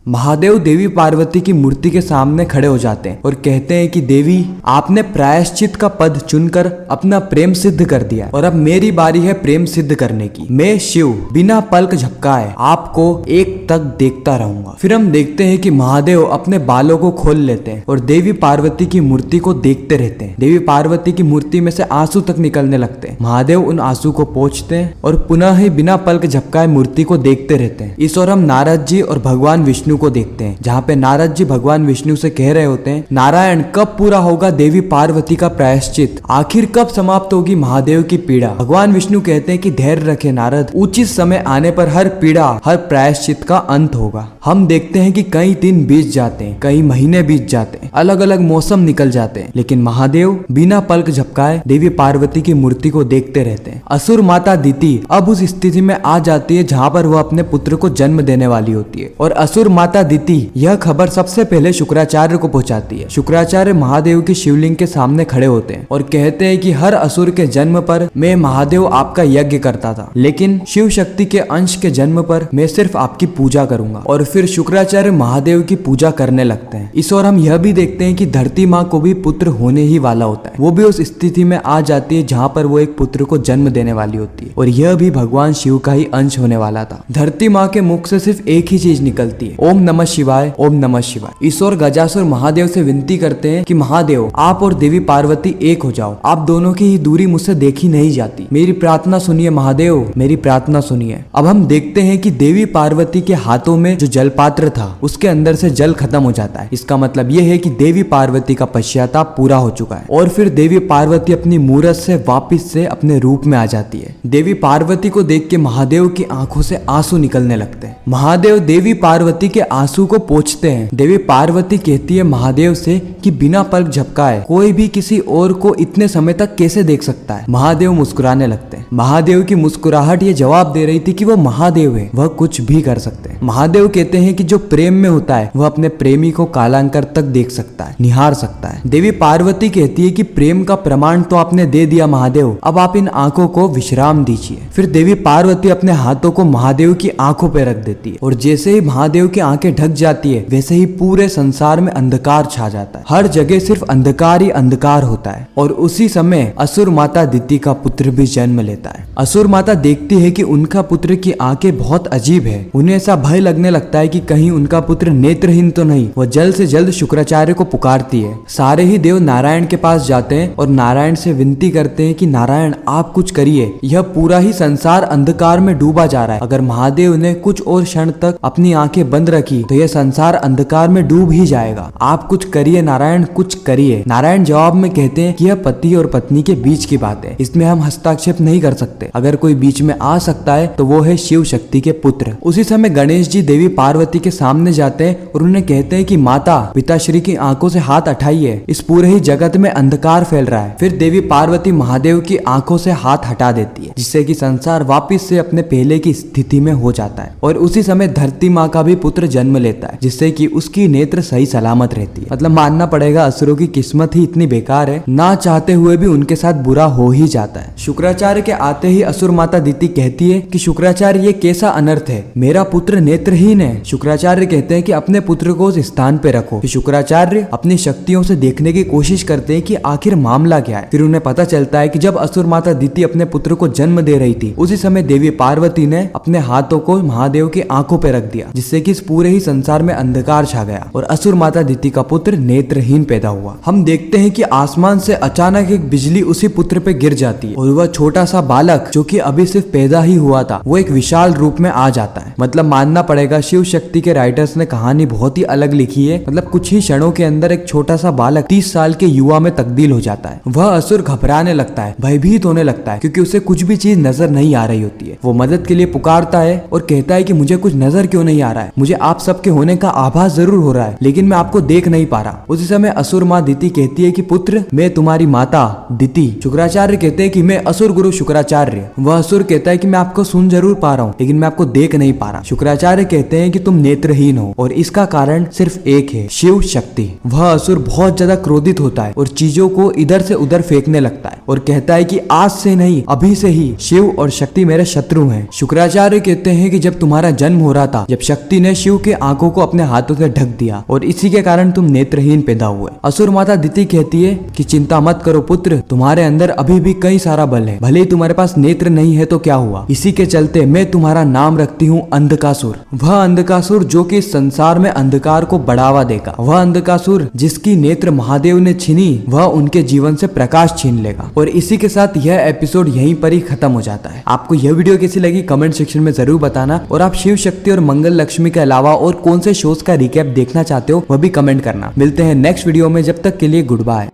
महादेव देवी पार्वती की मूर्ति के सामने खड़े हो जाते हैं और कहते हैं कि देवी, आपने प्रायश्चित का पद चुनकर अपना प्रेम सिद्ध कर दिया और अब मेरी बारी है प्रेम सिद्ध करने की। मैं शिव बिना पलक झपकाए आपको एक तक देखता रहूंगा। फिर हम देखते हैं कि महादेव अपने बालों को खोल लेते हैं और देवी पार्वती की मूर्ति को देखते रहते हैं। देवी पार्वती की मूर्ति में से आंसू तक निकलने लगते हैं। महादेव उन आंसू को पोंछते हैं और पुनः ही बिना पलक झपकाए मूर्ति को देखते रहते हैं। इस ओर हम नारद जी और भगवान विष्णु को देखते हैं, जहाँ पे नारद जी भगवान विष्णु से कह रहे होते हैं, नारायण कब पूरा होगा देवी पार्वती का प्रायश्चित, आखिर कब समाप्त होगी महादेव की पीड़ा। भगवान विष्णु कहते हैं कि धैर्य रखे नारद, उचित समय आने पर हर पीड़ा हर प्रायश्चित का अंत होगा। हम देखते हैं कि कई दिन बीत जाते हैं, कई महीने बीत जाते हैं, अलग अलग मौसम निकल जाते हैं, लेकिन महादेव बिना पलक झपकाए देवी पार्वती की मूर्ति को देखते रहते हैं। असुर माता दिति अब उस स्थिति में आ जाती है जहाँ पर वह अपने पुत्र को जन्म देने वाली होती है और असुर माता दिति यह खबर सबसे पहले शुक्राचार्य को पहुंचाती है। शुक्राचार्य महादेव की शिवलिंग के सामने खड़े होते हैं और कहते हैं कि हर असुर के जन्म पर मैं महादेव आपका यज्ञ करता था, लेकिन शिव शक्ति के अंश के जन्म पर मैं सिर्फ आपकी पूजा करूंगा। और फिर शुक्राचार्य महादेव की पूजा करने लगते हैं। इस ओर हम यह भी देखते हैं कि धरती माँ को भी पुत्र होने ही वाला होता है। वो भी उस स्थिति में आ जाती है जहाँ पर वो एक पुत्र को जन्म देने वाली होती है और यह भी भगवान शिव का ही अंश होने वाला था। धरती माँ के मुख से सिर्फ एक ही चीज निकलती है, ओम नमः शिवाय, ओम नमः शिवाय। इस ओर गजासुर महादेव से विनती करते हैं कि महादेव आप और देवी पार्वती एक हो जाओ, आप दोनों की ही दूरी मुझसे देखी नहीं जाती, मेरी प्रार्थना सुनिए महादेव, मेरी प्रार्थना सुनिए। अब हम देखते हैं कि देवी पार्वती के हाथों में जो जल पात्र था उसके अंदर से जल खत्म हो जाता है। इसका मतलब यह है कि देवी पार्वती का पश्चाताप पूरा हो चुका है और फिर देवी पार्वती अपनी मूरत से वापिस से अपने रूप में आ जाती है। देवी पार्वती को देख के महादेव की आंखों से आंसू निकलने लगते हैं। महादेव देवी पार्वती के आंसू को पोंछते हैं। देवी पार्वती कहती है महादेव से कि बिना पलक झपकाए कोई भी किसी और को इतने समय तक कैसे देख सकता है। महादेव मुस्कुराने लगते हैं। महादेव की मुस्कुराहट ये जवाब दे रही थी कि वो महादेव है, वह कुछ भी कर सकते हैं। महादेव कहते हैं कि जो प्रेम में होता है वह अपने प्रेमी को कालांतर तक देख सकता है, निहार सकता है। देवी पार्वती कहती है कि प्रेम का प्रमाण तो आपने दे दिया महादेव, अब आप इन आंखों को विश्राम दीजिए। फिर देवी पार्वती अपने हाथों को महादेव की आंखों पे रख देती है और जैसे ही महादेव की आंखें ढक जाती है वैसे ही पूरे संसार में अंधकार छा जाता है। हर जगह सिर्फ अंधकार ही अंधकार होता है और उसी समय असुर माता दिति का पुत्र भी जन्म लेता है। असुर माता देखती है कि उनका पुत्र की आंखें बहुत अजीब है। उन्हें ऐसा भय लगने लगता है कि कहीं उनका पुत्र नेत्रहीन तो नहीं। वह जल्द से जल्द शुक्राचार्य को पुकारती है। सारे ही देव नारायण के पास जाते हैं और नारायण से विनती करते हैं कि नारायण आप कुछ करिए, यह पूरा ही संसार अंधकार में डूबा जा रहा है। अगर महादेव ने कुछ और क्षण तक अपनी आंखें बंद रखी तो यह संसार अंधकार में डूब ही जाएगा। आप कुछ करिए नारायण, कुछ करिए। नारायण जवाब में कहते हैं कि यह पति और पत्नी के बीच की बात है, इसमें हम हस्तक्षेप नहीं कर सकते। अगर कोई बीच में आ सकता है तो वो है शिव शक्ति के पुत्र। उसी समय गणेश जी देवी पार्वती के सामने जाते हैं और उन्हें कहते हैं कि माता पिताश्री की आंखों से हाथ हटाइए, इस पूरे ही जगत में अंधकार फैल रहा है। फिर देवी पार्वती महादेव की आंखों से हाथ हटा देती है जिससे कि संसार वापिस से अपने पहले की स्थिति में हो जाता है और उसी समय धरती माँ का भी पुत्र जन्म लेता है जिससे कि उसकी नेत्र सही सलामत रहती है। मतलब मानना पड़ेगा असुरों की किस्मत ही इतनी बेकार है, ना चाहते हुए भी उनके साथ बुरा हो ही जाता है। शुक्राचार्य के आते ही असुर माता दिति कहती है कि शुक्राचार्य ये कैसा अनर्थ है, मेरा पुत्र नेत्रहीन है। शुक्राचार्य कहते हैं कि अपने पुत्र को उस स्थान पे रखो। फिर शुक्राचार्य अपनी शक्तियों से देखने की कोशिश करते हैं कि आखिर मामला क्या है। फिर उन्हें पता चलता है कि जब असुर माता दिति अपने पुत्र को जन्म दे रही थी उसी समय देवी पार्वती ने अपने हाथों को महादेव की आंखों पे रख दिया जिससे कि इस पूरे ही संसार में अंधकार छा गया और असुर माता दिति का पुत्र नेत्रहीन पैदा हुआ। हम देखते हैं कि आसमान से अचानक एक बिजली उसी पुत्र पे गिर जाती है और वह छोटा सा बालक जो कि अभी सिर्फ पैदा ही हुआ था वो एक विशाल रूप में आ जाता है। मतलब मानना पड़ेगा शिव शक्ति के राइटर्स ने कहानी बहुत ही अलग लिखी है। मतलब कुछ ही क्षणों के अंदर एक छोटा सा बालक 30 साल के युवा में तब्दील हो जाता है। वह असुर घबराने लगता है, भयभीत होने लगता है क्योंकि उसे कुछ भी चीज नजर नहीं आ रही होती है। वो मदद के लिए पुकारता है और कहता है कि मुझे कुछ नजर क्यों नहीं आ रहा है, मुझे आप सबके होने का आभास जरूर हो रहा है लेकिन मैं आपको देख नहीं पा रहा। उसी समय असुर माँ दिति कहती है कि पुत्र मैं तुम्हारी माता दिति। शुक्राचार्य कहते हैं कि मैं असुर गुरु शुक्राचार्य। वह असुर कहता है कि मैं आपको सुन जरूर पा रहा हूँ लेकिन मैं आपको देख नहीं पा रहा। शुक्राचार्य कहते हैं कि तुम नेत्रहीन हो और इसका कारण सिर्फ एक है, शिव शक्ति। वह असुर बहुत ज्यादा क्रोधित होता है और चीजों को इधर से उधर फेंकने लगता है और कहता है कि आज से नहीं अभी से ही शिव और शक्ति मेरे शत्रु हैं। शुक्राचार्य कहते हैं कि जब तुम्हारा जन्म हो रहा था, जब शक्ति ने शिव शिव के आंखों को अपने हाथों से ढक दिया और इसी के कारण तुम नेत्रहीन पैदा हुए। असुर माता दिति कहती है कि चिंता मत करो पुत्र, तुम्हारे अंदर अभी भी कई सारा बल है, भले ही तुम्हारे पास नेत्र नहीं है तो क्या हुआ, इसी के चलते मैं तुम्हारा नाम रखती हूँ अंधकासुर। वह अंधकासुर जो कि संसार में अंधकार को बढ़ावा देगा, वह अंधकासुर जिसकी नेत्र महादेव ने छीनी, वह उनके जीवन से प्रकाश छीन लेगा। और इसी के साथ यह एपिसोड यहीं पर ही खत्म हो जाता है। आपको यह वीडियो कैसी लगी कमेंट सेक्शन में जरूर बताना, और आप शिव शक्ति और मंगल लक्ष्मी के अलावा और कौन से शोज का रिकैप देखना चाहते हो वह भी कमेंट करना। मिलते हैं नेक्स्ट वीडियो में, जब तक के लिए गुड बाय।